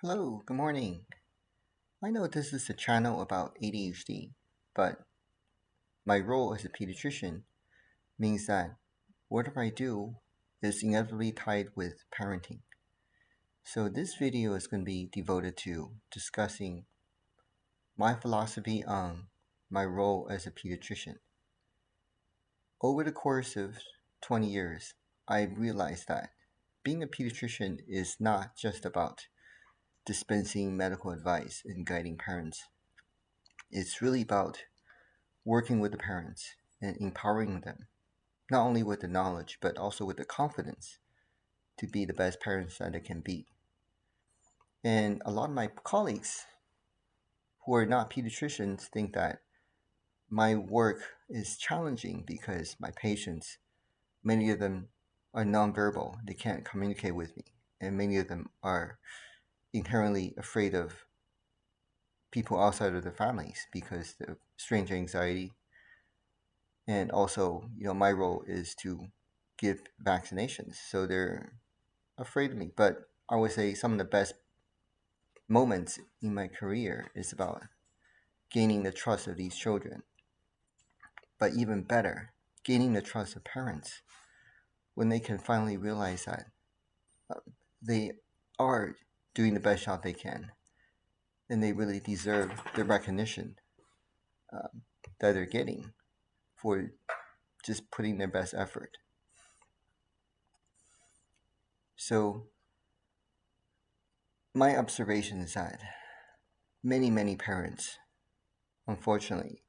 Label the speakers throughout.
Speaker 1: Hello, good morning. I know this is a channel about ADHD, but my role as a pediatrician means that whatever I do is inevitably tied with parenting. So this video is going to be devoted to discussing my philosophy on my role as a pediatrician. Over the course of 20 years, I realized that being a pediatrician is not just about dispensing medical advice and guiding parents. It's really about working with the parents and empowering them, not only with the knowledge, but also with the confidence to be the best parents that they can be. And a lot of my colleagues who are not pediatricians think that my work is challenging because my patients, many of them are nonverbal. They can't communicate with me. And many of them are inherently afraid of people outside of their families because of strange anxiety. And also, my role is to give vaccinations. So they're afraid of me. But I would say some of the best moments in my career is about gaining the trust of these children. But even better, gaining the trust of parents when they can finally realize that they are doing the best job they can and they really deserve the recognition that they're getting for just putting their best effort. So my observation is that many parents, unfortunately,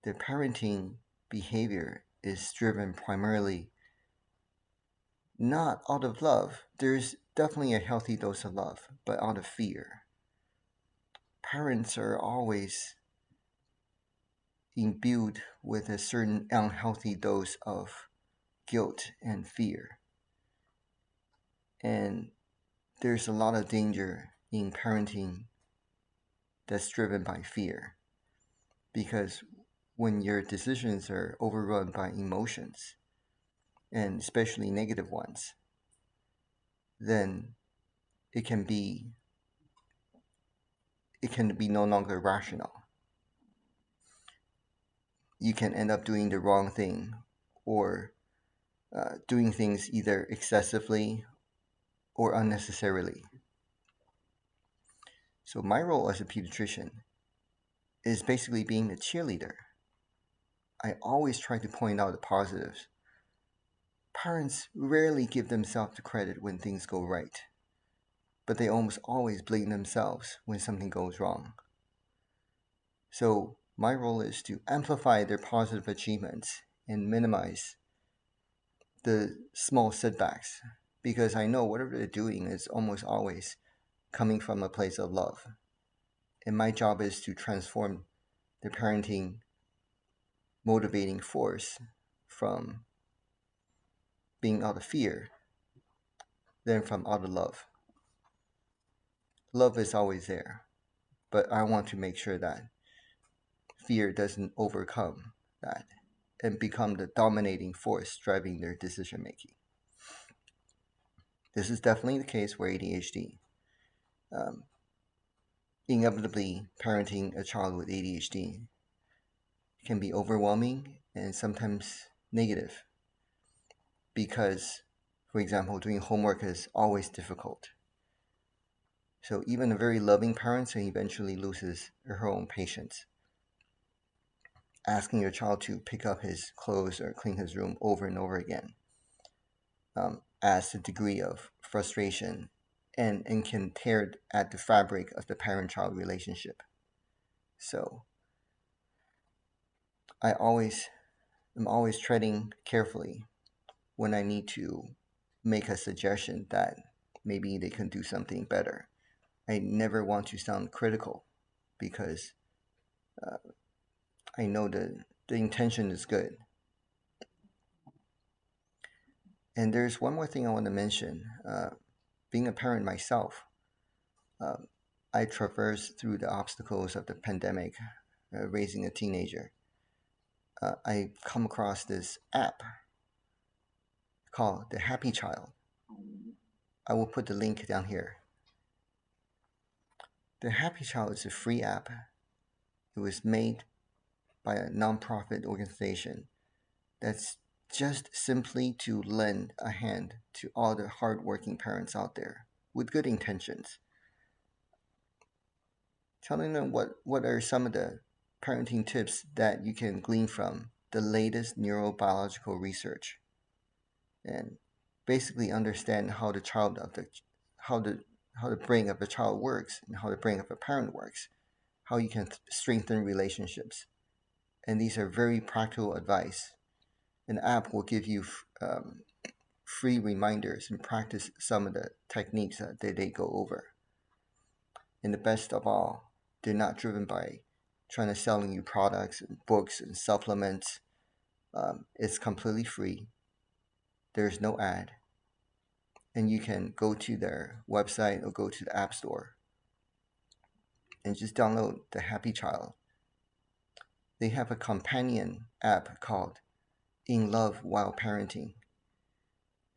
Speaker 1: their parenting behavior is driven primarily not out of love. There's definitely a healthy dose of love, but out of fear. Parents are always imbued with a certain unhealthy dose of guilt and fear. And there's a lot of danger in parenting that's driven by fear. Because when your decisions are overrun by emotions, and especially negative ones, then it can be no longer rational. You can end up doing the wrong thing or doing things either excessively or unnecessarily. So my role as a pediatrician is basically being a cheerleader. I always try to point out the positives. Parents rarely give themselves the credit when things go right, but they almost always blame themselves when something goes wrong. So my role is to amplify their positive achievements and minimize the small setbacks, because I know whatever they're doing is almost always coming from a place of love. And my job is to transform the parenting motivating force from being out of fear, then from out of love. Love is always there, but I want to make sure that fear doesn't overcome that and become the dominating force driving their decision making. This is definitely the case for ADHD. Inevitably, parenting a child with ADHD can be overwhelming and sometimes negative because, for example, doing homework is always difficult. So even a very loving parent eventually loses her own patience. Asking your child to pick up his clothes or clean his room over and over again adds a degree of frustration and can tear at the fabric of the parent-child relationship. So I'm always treading carefully when I need to make a suggestion that maybe they can do something better. I never want to sound critical because I know the intention is good. And there's one more thing I want to mention. Being a parent myself, I traversed through the obstacles of the pandemic, raising a teenager. I come across this app called The Happy Child. I will put the link down here. The Happy Child is a free app. It was made by a nonprofit organization that's just simply to lend a hand to all the hardworking parents out there with good intentions, telling them what are some of the parenting tips that you can glean from the latest neurobiological research, and basically understand how the child of the how the brain of a child works and how the brain of a parent works, how you can strengthen relationships. And these are very practical advice. An app will give you free reminders and practice some of the techniques that they go over. And the best of all, they're not driven by trying to selling you products and books and supplements. It's completely free. There's no ad. And you can go to their website or go to the App Store and just download the Happy Child. They have a companion app called In Love While Parenting.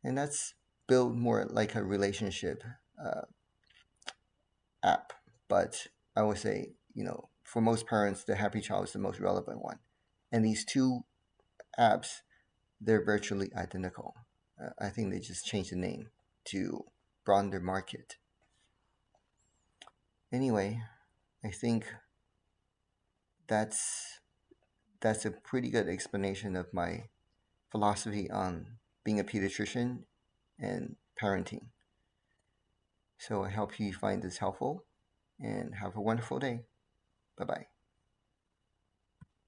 Speaker 1: And that's built more like a relationship uh, app. But I would say, for most parents, the Happy Child is the most relevant one. And these two apps, they're virtually identical. I think they just changed the name to broaden their market. Anyway, I think that's a pretty good explanation of my philosophy on being a pediatrician and parenting. So I hope you find this helpful and have a wonderful day. Bye bye.